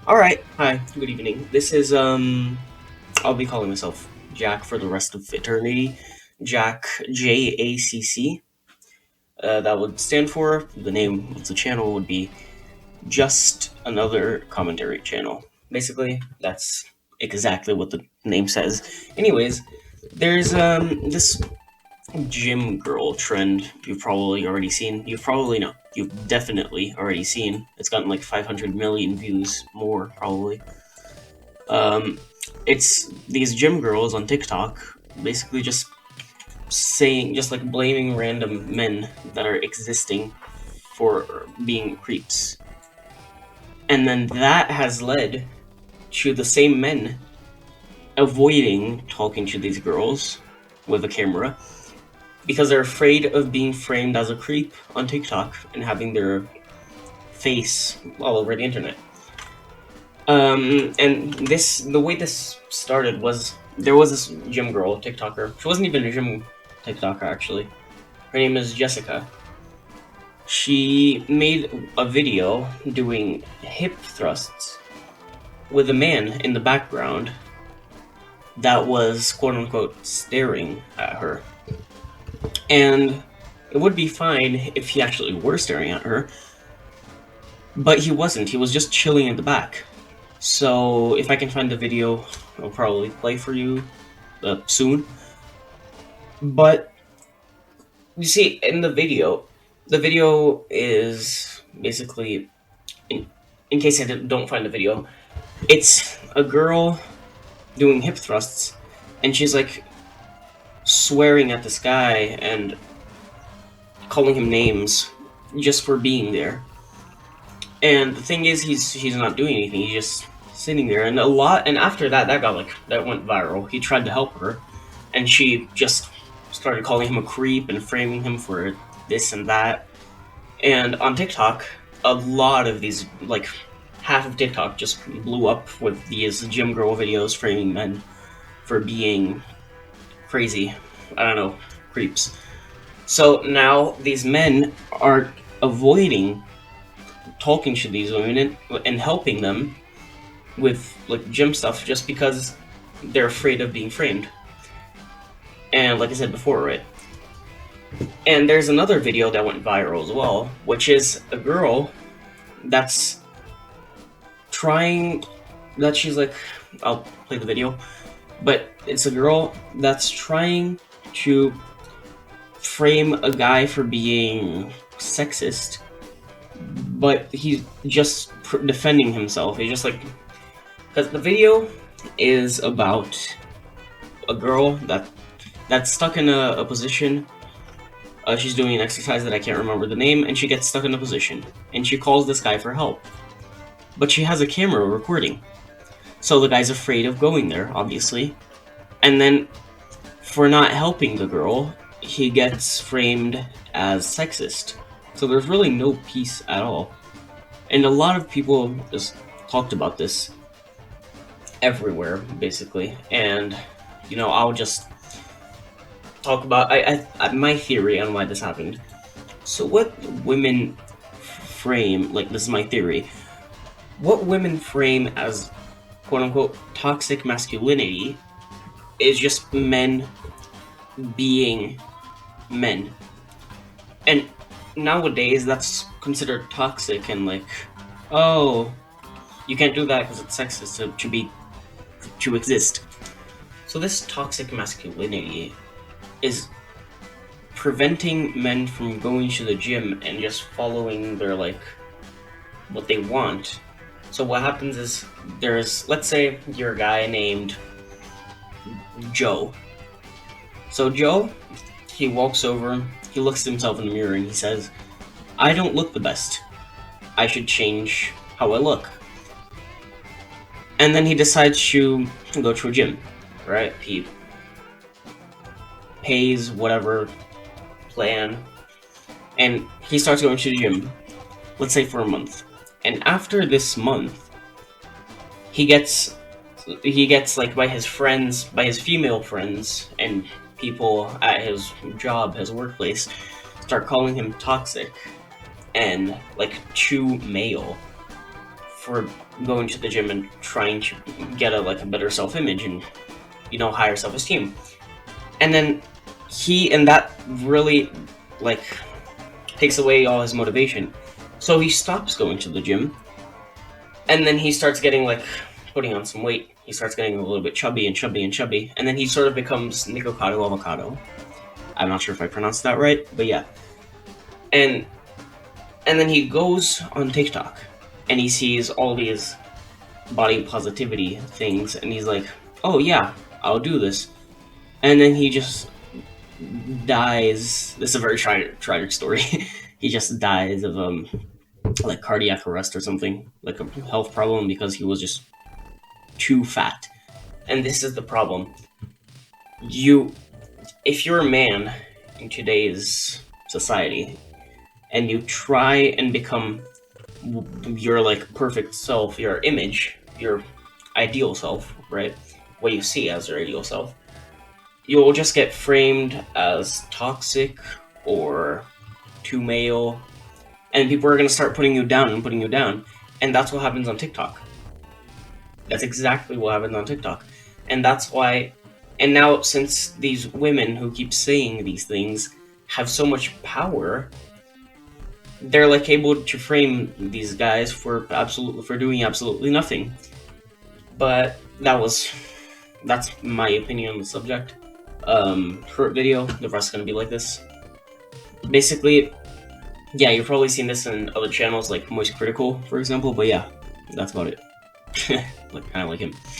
Alright, hi, good evening. This is, I'll be calling myself Jack for the rest of eternity. Jack, JACC. That would stand for, the name of the channel would be Just Another Commentary Channel. Basically, that's exactly what the name says. Anyways, there's, this gym girl trend you've probably already seen. You've probably, no, you've definitely already seen. It's gotten like 500 million views, more, probably. Um, it's these gym girls on TikTok basically just saying, just like blaming random men that are existing for being creeps. And then that has led to the same men avoiding talking to these girls with a camera because they're afraid of being framed as a creep on TikTok and having their face all over the internet. And the way this started was there was this gym girl TikToker. She wasn't even a gym TikToker actually. Her name is Jessica. She made a video doing hip thrusts with a man in the background that was quote unquote staring at her. And it would be fine if he actually were staring at her, but he wasn't. He was just chilling in the back. So if I can find the video, I'll probably play for you soon. But you see, in the video is basically, in case I don't find the video, it's a girl doing hip thrusts, and she's like swearing at this guy and calling him names just for being there. And the thing is, he's not doing anything. He's just sitting there, and after that, that went viral. He tried to help her, and she just started calling him a creep and framing him for this and that. And on TikTok, a lot of these, like half of TikTok, just blew up with these gym girl videos framing men for being crazy. I don't know, creeps. So now these men are avoiding talking to these women and helping them with like gym stuff just because they're afraid of being framed. And like I said before, right? And there's another video that went viral as well, which is a girl that's trying that she's like I'll play the video, but it's a girl that's trying to frame a guy for being sexist, but he's just defending himself. He's just like, because the video is about a girl that's stuck in a position. She's doing an exercise that I can't remember the name, and she gets stuck in a position, and she calls this guy for help. But she has a camera recording, so the guy's afraid of going there, obviously. And then, for not helping the girl, he gets framed as sexist. So there's really no peace at all. And a lot of people just talked about this everywhere, basically. And, I'll just talk about my theory on why this happened. So what women frame, like this is my theory, what women frame as quote unquote toxic masculinity is just men being men. And nowadays that's considered toxic and like, oh, you can't do that because it's sexist to exist. So this toxic masculinity is preventing men from going to the gym and just following their like what they want. So what happens is let's say you're a guy named Joe. So Joe, he walks over, he looks at himself in the mirror and he says, I don't look the best. I should change how I look. And then he decides to go to a gym, right? He pays whatever plan, and he starts going to the gym, let's say for a month. And after this month, he gets like by his friends, by his female friends, and people at his job, his workplace, start calling him toxic and like too male for going to the gym and trying to get a better self-image and higher self-esteem. And then that really takes away all his motivation. So he stops going to the gym, and then he starts getting putting on some weight. He starts getting a little bit chubby and chubby and chubby, and then he sort of becomes Nikocado Avocado. I'm not sure if I pronounced that right, but yeah. And then he goes on TikTok, and he sees all these body positivity things, and he's like, oh yeah, I'll do this. And then he just dies. This is a very tragic story. He just dies of cardiac arrest or something, like a health problem, because he was just too fat. And this is the problem. If you're a man in today's society and you try and become your perfect self, your image, your ideal self, right? What you see as your ideal self, you'll just get framed as toxic or too male, and people are going to start putting you down, and that's what happens on TikTok. That's exactly what happens on TikTok. And that's why, and now since these women who keep saying these things have so much power, they're able to frame these guys for doing absolutely nothing. But that's my opinion on the subject. Short video, the rest is gonna be like this. Basically, yeah, you've probably seen this in other channels like Moist Critical, for example, but yeah, that's about it. Kind of like him.